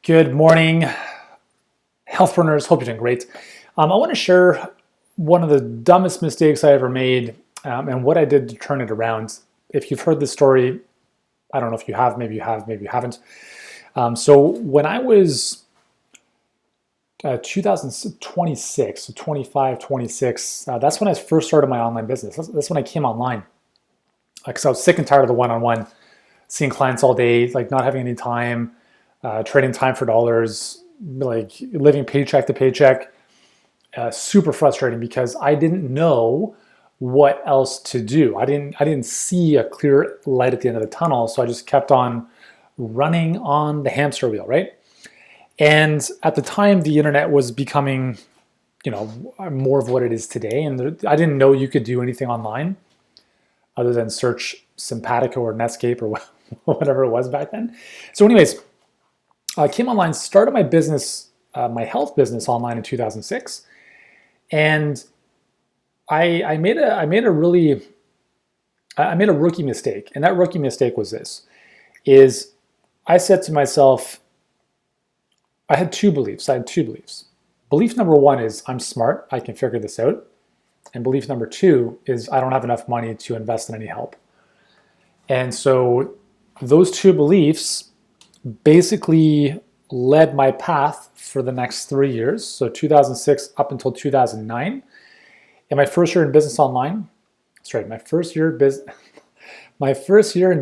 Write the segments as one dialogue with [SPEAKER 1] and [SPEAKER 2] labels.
[SPEAKER 1] Good morning, healthpreneurs. Hope you're doing great. I want to share one of the dumbest mistakes I ever made and what I did to turn it around. If you've heard this story, I don't know if you have, maybe you have, maybe you haven't. So when I was 2026, so 25, 26, that's when I first started my online business. That's when I came online. Because I was sick and tired of the one-on-one, seeing clients all day, like not having any time, trading time for dollars, like living paycheck to paycheck. Super frustrating because I didn't know what else to do. I didn't see a clear light at the end of the tunnel, so I just kept on running on the hamster wheel, right? And at the time, the internet was becoming, more of what it is today, and I didn't know you could do anything online other than search Simpatico or Netscape or whatever it was back then. So anyways, I came online, started my business, my health business online in 2006. And I made a rookie mistake. And that rookie mistake was is I said to myself, I had two beliefs. Belief number one is I'm smart, I can figure this out. And belief number two is I don't have enough money to invest in any help. And so those two beliefs basically led my path for the next 3 years. So 2006 up until 2009. And my first year in business online, my first year in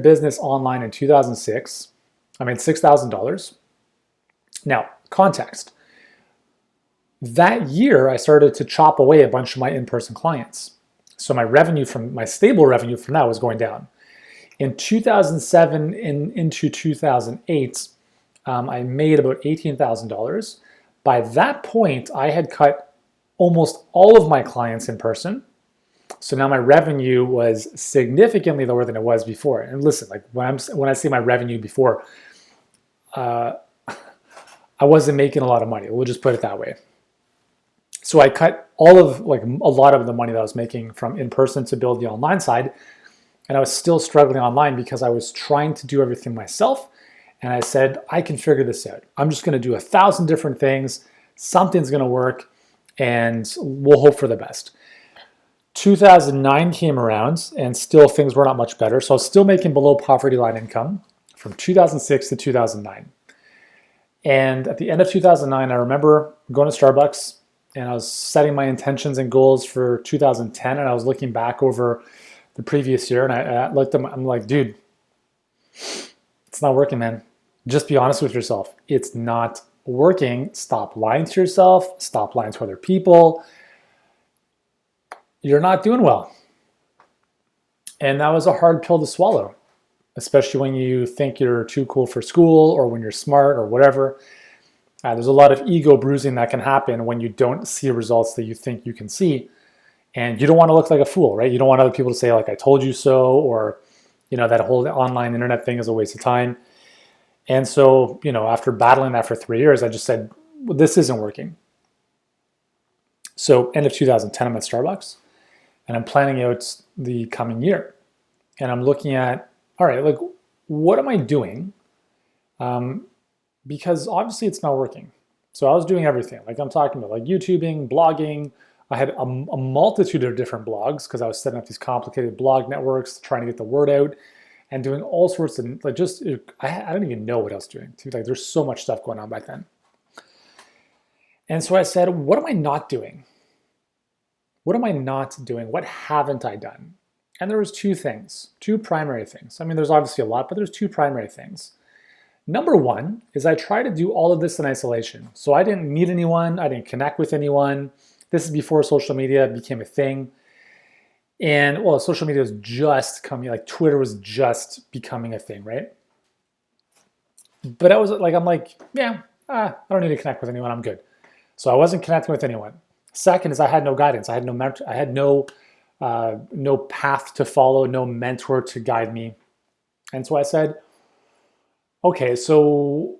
[SPEAKER 1] business online in 2006, I made $6,000. Now, context. That year, I started to chop away a bunch of my in-person clients. So my stable revenue from that was going down. In 2007 and into 2008, I made about $18,000. By that point, I had cut almost all of my clients in person. So now my revenue was significantly lower than it was before. And listen, like when I say my revenue before, I wasn't making a lot of money. We'll just put it that way. So I cut a lot of the money that I was making from in person to build the online side. And I was still struggling online because I was trying to do everything myself. And I said, I can figure this out. I'm just going to do 1,000 different things. Something's going to work and we'll hope for the best. 2009 came around and still things were not much better. So I was still making below poverty line income from 2006 to 2009. And at the end of 2009, I remember going to Starbucks and I was setting my intentions and goals for 2010. And I was looking back over the previous year and I looked at them, I'm like, dude, it's not working, man. Just be honest with yourself. It's not working. Stop lying to yourself. Stop lying to other people. You're not doing well. And that was a hard pill to swallow, especially when you think you're too cool for school or when you're smart or whatever. There's a lot of ego bruising that can happen when you don't see results that you think you can see. And you don't want to look like a fool, right? You don't want other people to say, like, I told you so, or, that whole online internet thing is a waste of time. And so, after battling that for 3 years, I just said, well, this isn't working. So end of 2010, I'm at Starbucks and I'm planning out the coming year. And I'm looking at, all right, like, what am I doing? Because obviously it's not working. So I was doing everything. Like I'm talking about like YouTubing, blogging. I had a multitude of different blogs because I was setting up these complicated blog networks, trying to get the word out and doing all sorts of I don't even know what I was doing. Like there's so much stuff going on back then. And so I said, what am I not doing? What am I not doing? What haven't I done? And there was two primary things. I mean, there's obviously a lot, but there's two primary things. Number one is I try to do all of this in isolation. So I didn't meet anyone. I didn't connect with anyone. This is before social media became a thing. And social media was just coming, like Twitter was just becoming a thing, right? But I don't need to connect with anyone, I'm good. So I wasn't connecting with anyone. Second is I had no guidance. I had no mentor, I had no path to follow, no mentor to guide me. And so I said, okay, so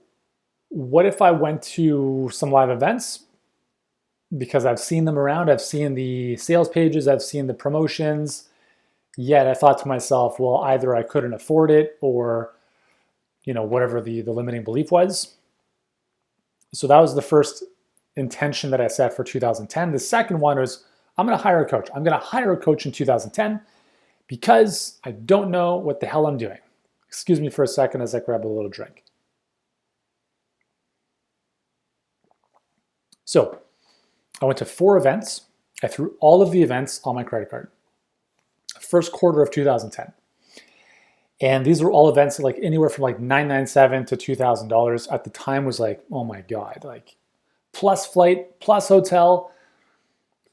[SPEAKER 1] what if I went to some live events? Because I've seen them around, I've seen the sales pages, I've seen the promotions, yet I thought to myself, well, either I couldn't afford it or, whatever the limiting belief was. So that was the first intention that I set for 2010. The second one was, I'm going to hire a coach. I'm going to hire a coach in 2010 because I don't know what the hell I'm doing. Excuse me for a second as I grab a little drink. So I went to 4 events. I threw all of the events on my credit card. First quarter of 2010. And these were all events like anywhere from like $997 to $2,000. At the time was like, oh my God, like plus flight, plus hotel,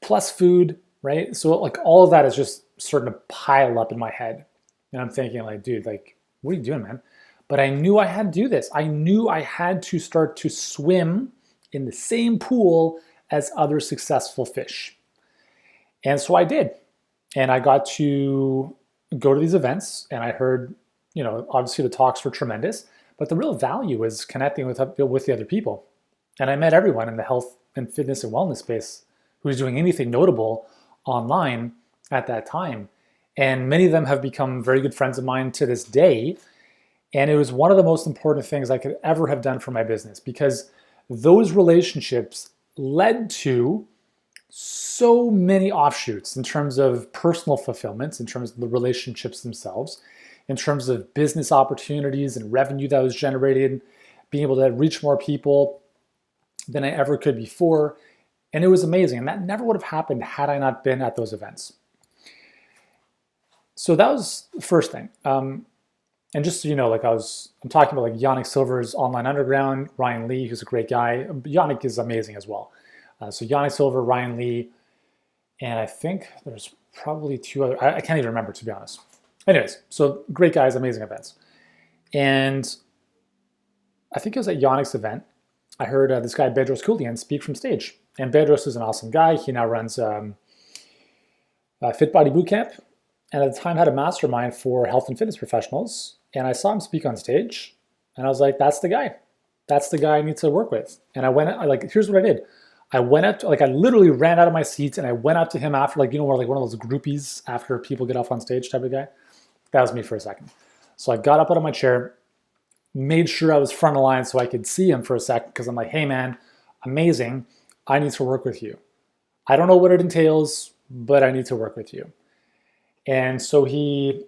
[SPEAKER 1] plus food, right? So like all of that is just starting to pile up in my head. And I'm thinking like, dude, like, what are you doing, man? But I knew I had to do this. I knew I had to start to swim in the same pool as other successful fish. And so I did. And I got to go to these events, and I heard, obviously the talks were tremendous, but the real value was connecting with the other people. And I met everyone in the health and fitness and wellness space who was doing anything notable online at that time. And many of them have become very good friends of mine to this day. And it was one of the most important things I could ever have done for my business, because those relationships led to so many offshoots in terms of personal fulfillments, in terms of the relationships themselves, in terms of business opportunities and revenue that was generated, being able to reach more people than I ever could before. And it was amazing. And that never would have happened had I not been at those events. So that was the first thing. And just so you know, like I'm talking about like Yannick Silver's Online Underground, Ryan Lee, who's a great guy. Yannick is amazing as well. So Yannick Silver, Ryan Lee, and I think there's probably 2 other, I can't even remember, to be honest. Anyways, so great guys, amazing events. And I think it was at Yannick's event, I heard this guy, Bedros Keuilian, speak from stage. And Bedros is an awesome guy. He now runs Fit Body Bootcamp, and at the time had a mastermind for health and fitness professionals. And I saw him speak on stage, and I was like, that's the guy. That's the guy I need to work with. And here's what I did. I went up to, I literally ran out of my seats and I went up to him after, where one of those groupies after people get off on stage type of guy. That was me for a second. So I got up out of my chair, made sure I was front of line so I could see him for a second, because I'm like, hey man, amazing. I need to work with you. I don't know what it entails, but I need to work with you. And so he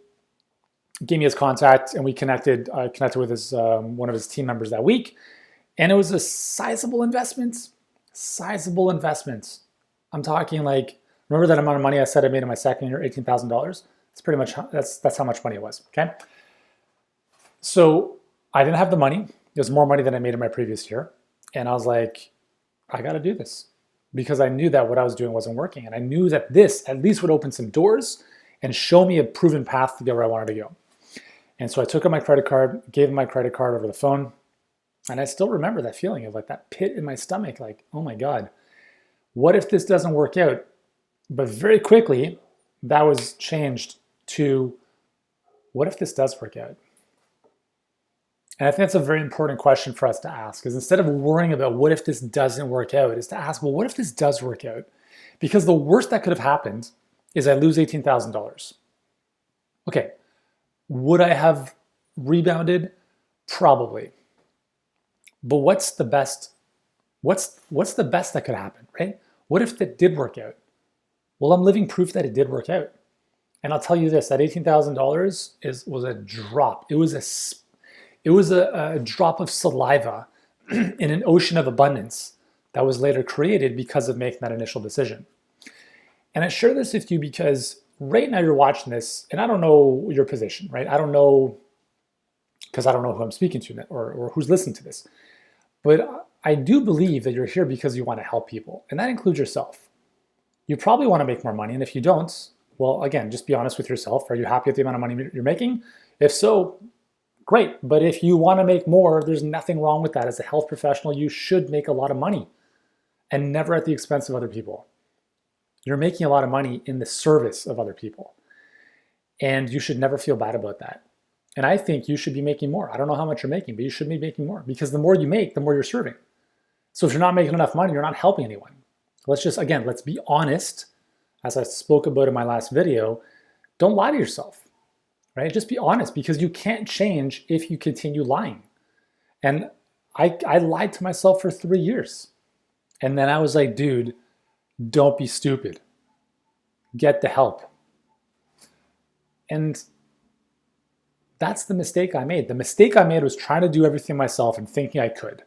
[SPEAKER 1] gave me his contact, and we connected. I connected with one of his team members that week, and it was a sizable investment. Sizable investments. I'm talking like, remember that amount of money I said I made in my second year, $18,000? It's pretty much, that's how much money it was, okay? So I didn't have the money. It was more money than I made in my previous year. And I was like, I got to do this, because I knew that what I was doing wasn't working. And I knew that this at least would open some doors and show me a proven path to get where I wanted to go. And so I took out my credit card, gave him my credit card over the phone. And I still remember that feeling of like that pit in my stomach, like, oh my God, what if this doesn't work out? But very quickly, that was changed to, what if this does work out? And I think that's a very important question for us to ask, because instead of worrying about what if this doesn't work out, is to ask, well, what if this does work out? Because the worst that could have happened is I lose $18,000. Okay, would I have rebounded? Probably. But what's the best? What's the best that could happen, right? What if that did work out? Well, I'm living proof that it did work out. And I'll tell you this, that $18,000 was a drop. It was a drop of saliva in an ocean of abundance that was later created because of making that initial decision. And I share this with you because right now you're watching this, and I don't know your position, right? I don't know, because I don't know who I'm speaking to or who's listening to this. But I do believe that you're here because you want to help people, and that includes yourself. You probably want to make more money, and if you don't, well, again, just be honest with yourself. Are you happy with the amount of money you're making? If so, great. But if you want to make more, there's nothing wrong with that. As a health professional, you should make a lot of money, and never at the expense of other people. You're making a lot of money in the service of other people, and you should never feel bad about that. And I think you should be making more. I don't know how much you're making, but you should be making more, because the more you make, the more you're serving. So if you're not making enough money, you're not helping anyone. Let's be honest. As I spoke about in my last video, don't lie to yourself, right? Just be honest, because you can't change if you continue lying. And I lied to myself for 3 years. And then I was like, dude, don't be stupid. Get the help. And that's the mistake I made. The mistake I made was trying to do everything myself and thinking I could.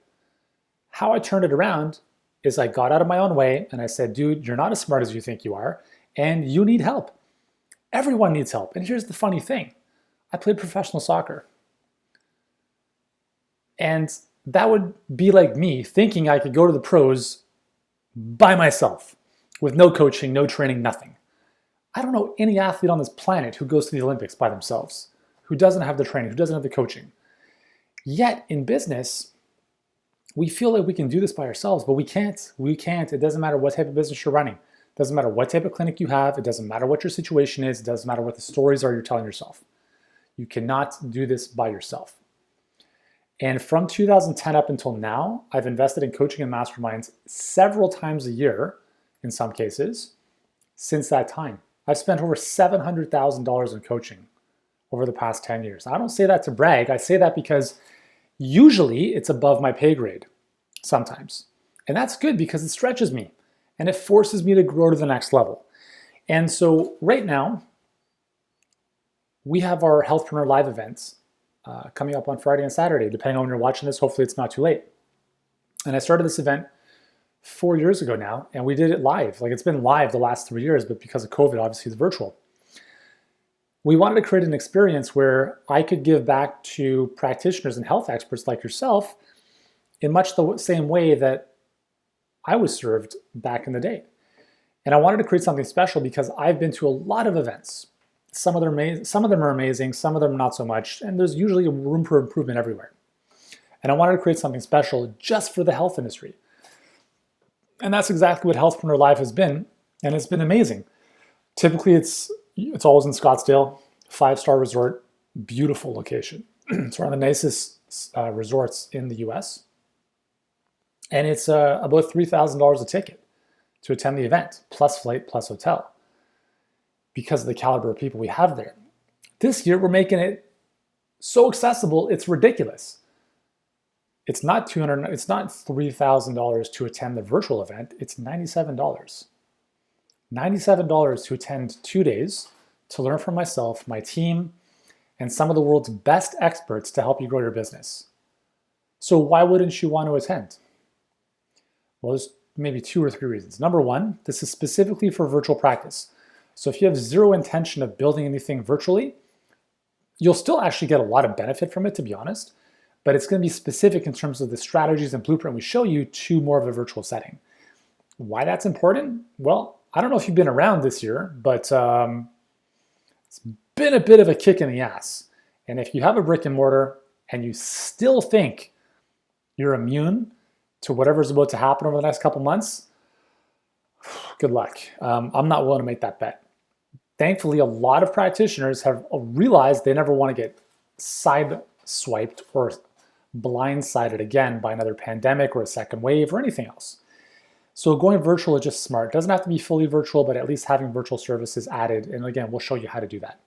[SPEAKER 1] How I turned it around is I got out of my own way and I said, dude, you're not as smart as you think you are, and you need help. Everyone needs help. And here's the funny thing. I played professional soccer. And that would be like me thinking I could go to the pros by myself with no coaching, no training, nothing. I don't know any athlete on this planet who goes to the Olympics by themselves, who doesn't have the training, who doesn't have the coaching. Yet in business, we feel like we can do this by ourselves, but we can't. We can't. It doesn't matter what type of business you're running. It doesn't matter what type of clinic you have. It doesn't matter what your situation is. It doesn't matter what the stories are you're telling yourself. You cannot do this by yourself. And from 2010 up until now, I've invested in coaching and masterminds several times a year, in some cases, since that time. I've spent over $700,000 in coaching over the past 10 years. I don't say that to brag. I say that because usually it's above my pay grade sometimes. And that's good because it stretches me and it forces me to grow to the next level. And so right now, we have our Healthpreneur live events coming up on Friday and Saturday, depending on when you're watching this. Hopefully it's not too late. And I started this event 4 years ago now, and we did it live. Like, it's been live the last 3 years, but because of COVID, obviously it's virtual. We wanted to create an experience where I could give back to practitioners and health experts like yourself in much the same way that I was served back in the day. And I wanted to create something special because I've been to a lot of events. Some of them are amazing, some of them not so much, and there's usually room for improvement everywhere. And I wanted to create something special just for the health industry. And that's exactly what Healthpreneur Live has been, and it's been amazing. Typically, it's always in Scottsdale, 5-star resort, beautiful location. It's one of the nicest resorts in the US. And it's about $3,000 a ticket to attend the event, plus flight, plus hotel, because of the caliber of people we have there. This year, we're making it so accessible, it's ridiculous. It's not $3,000 to attend the virtual event, it's $97. $97 to attend 2 days to learn from myself, my team, and some of the world's best experts to help you grow your business. So why wouldn't you want to attend? Well, there's maybe 2 or 3 reasons. Number one, this is specifically for virtual practice. So if you have zero intention of building anything virtually, you'll still actually get a lot of benefit from it, to be honest, but it's going to be specific in terms of the strategies and blueprint we show you to more of a virtual setting. Why that's important? Well, I don't know if you've been around this year, but it's been a bit of a kick in the ass. And if you have a brick and mortar and you still think you're immune to whatever's about to happen over the next couple months, good luck. I'm not willing to make that bet. Thankfully, a lot of practitioners have realized they never want to get side-swiped or blindsided again by another pandemic or a second wave or anything else. So going virtual is just smart. It doesn't have to be fully virtual, but at least having virtual services added. And again, we'll show you how to do that.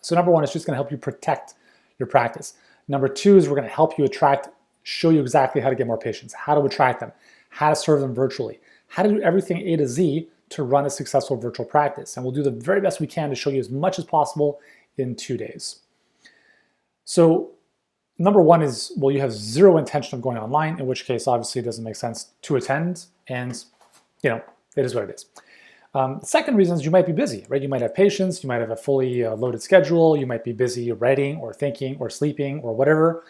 [SPEAKER 1] So number one, it's just going to help you protect your practice. Number two is we're going to help you show you exactly how to get more patients, how to attract them, how to serve them virtually, how to do everything A to Z to run a successful virtual practice. And we'll do the very best we can to show you as much as possible in 2 days. So number one is, well, you have zero intention of going online, in which case, obviously, it doesn't make sense to attend. And, it is what it is. The second reason is you might be busy, right? You might have patients, you might have a fully loaded schedule, you might be busy writing or thinking or sleeping or whatever.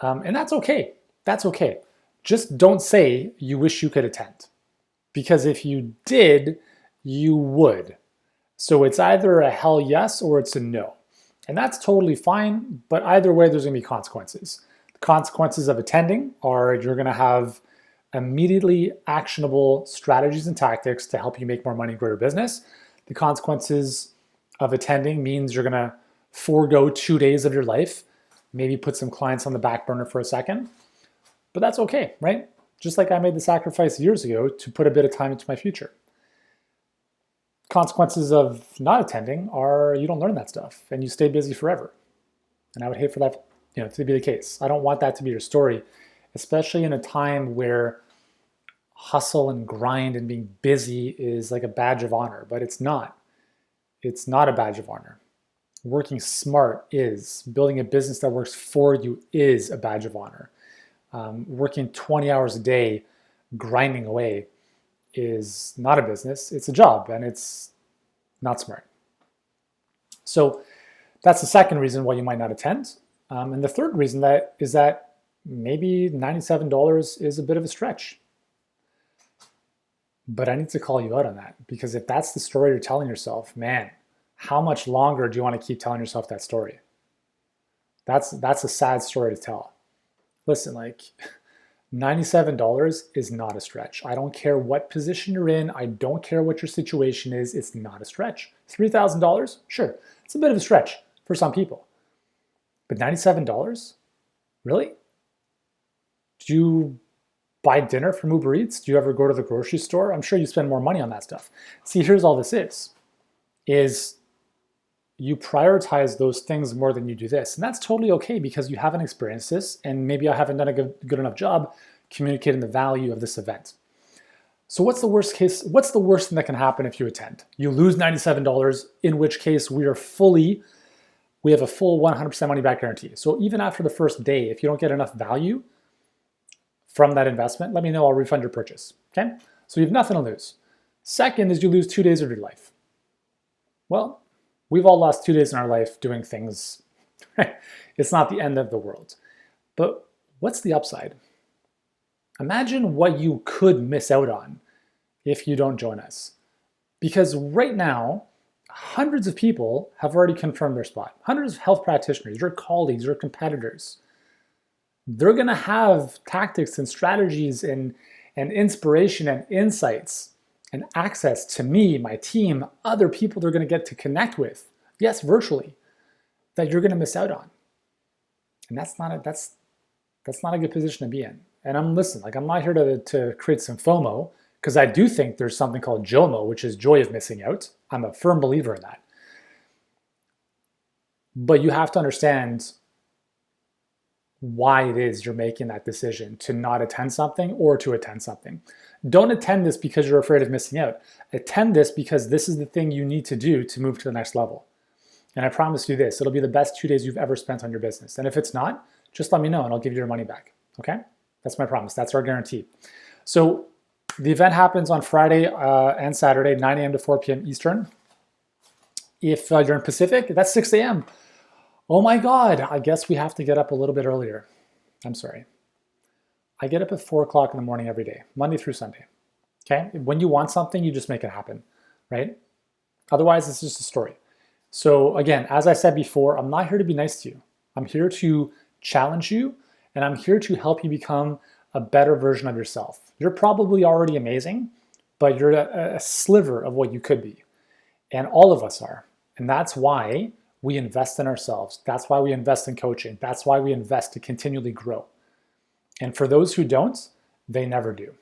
[SPEAKER 1] And that's okay. That's okay. Just don't say you wish you could attend. Because if you did, you would. So it's either a hell yes or it's a no. And that's totally fine, but either way, there's going to be consequences. The consequences of attending are you're going to have immediately actionable strategies and tactics to help you make more money and grow your business. The consequences of attending means you're going to forego 2 days of your life, maybe put some clients on the back burner for a second, but that's okay, right? Just like I made the sacrifice years ago to put a bit of time into my future. Consequences of not attending are you don't learn that stuff and you stay busy forever. And I would hate for that to be the case. I don't want that to be your story. especially in a time where hustle and grind and being busy is like a badge of honor, but it's not. It's not a badge of honor. Working smart is. Building a business that works for you is a badge of honor. Working 20 hours a day, grinding away, is not a business. It's a job, and it's not smart. So that's the second reason why you might not attend. And the third reason is that maybe $97 is a bit of a stretch. But I need to call you out on that, because if that's the story you're telling yourself, man, how much longer do you want to keep telling yourself that story? That's a sad story to tell. Listen, like $97 is not a stretch. I don't care what position you're in. I don't care what your situation is. It's not a stretch. $3,000, sure, it's a bit of a stretch for some people. But $97? Really? Do you buy dinner from Uber Eats? Do you ever go to the grocery store? I'm sure you spend more money on that stuff. See, here's all this is you prioritize those things more than you do this. And that's totally okay, because you haven't experienced this, and maybe I haven't done a good enough job communicating the value of this event. So what's the worst case? What's the worst thing that can happen if you attend? You lose $97, in which case we have a full 100% money back guarantee. So even after the first day, if you don't get enough value from that investment, let me know, I'll refund your purchase, okay? So you have nothing to lose. Second is you lose 2 days of your life. Well, we've all lost 2 days in our life doing things. It's not the end of the world. But what's the upside? Imagine what you could miss out on if you don't join us. Because right now, hundreds of people have already confirmed their spot. Hundreds of health practitioners, your colleagues, your competitors. They're going to have tactics and strategies and inspiration and insights and access to me, my team, other people they're going to get to connect with, yes, virtually, that you're going to miss out on. And that's not a good position to be in. And I'm not here to create some FOMO, because I do think there's something called JOMO, which is joy of missing out. I'm a firm believer in that. But you have to understand why it is you're making that decision to not attend something or to attend something. Don't attend this because you're afraid of missing out. Attend this because this is the thing you need to do to move to the next level. And I promise you this, it'll be the best 2 days you've ever spent on your business. And if it's not, just let me know and I'll give you your money back, okay? That's my promise, that's our guarantee. So the event happens on Friday and Saturday, 9 a.m. to 4 p.m. Eastern. If you're in Pacific, that's 6 a.m. Oh my God, I guess we have to get up a little bit earlier. I'm sorry. I get up at 4 o'clock in the morning every day, Monday through Sunday. Okay? When you want something, you just make it happen, right? Otherwise, it's just a story. So again, as I said before, I'm not here to be nice to you. I'm here to challenge you, and I'm here to help you become a better version of yourself. You're probably already amazing, but you're a sliver of what you could be. And all of us are. And that's why we invest in ourselves. That's why we invest in coaching. That's why we invest to continually grow. And for those who don't, they never do.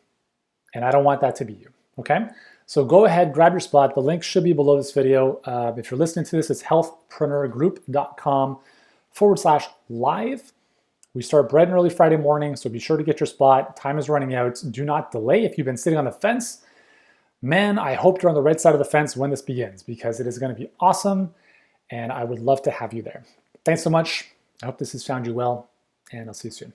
[SPEAKER 1] And I don't want that to be you, okay? So go ahead, grab your spot. The link should be below this video. If you're listening to this, it's healthpreneurgroup.com/live. We start bright and early Friday morning, so be sure to get your spot. Time is running out. Do not delay. If you've been sitting on the fence, man, I hope you're on the right side of the fence when this begins, because it is going to be awesome, and I would love to have you there. Thanks so much. I hope this has found you well, and I'll see you soon.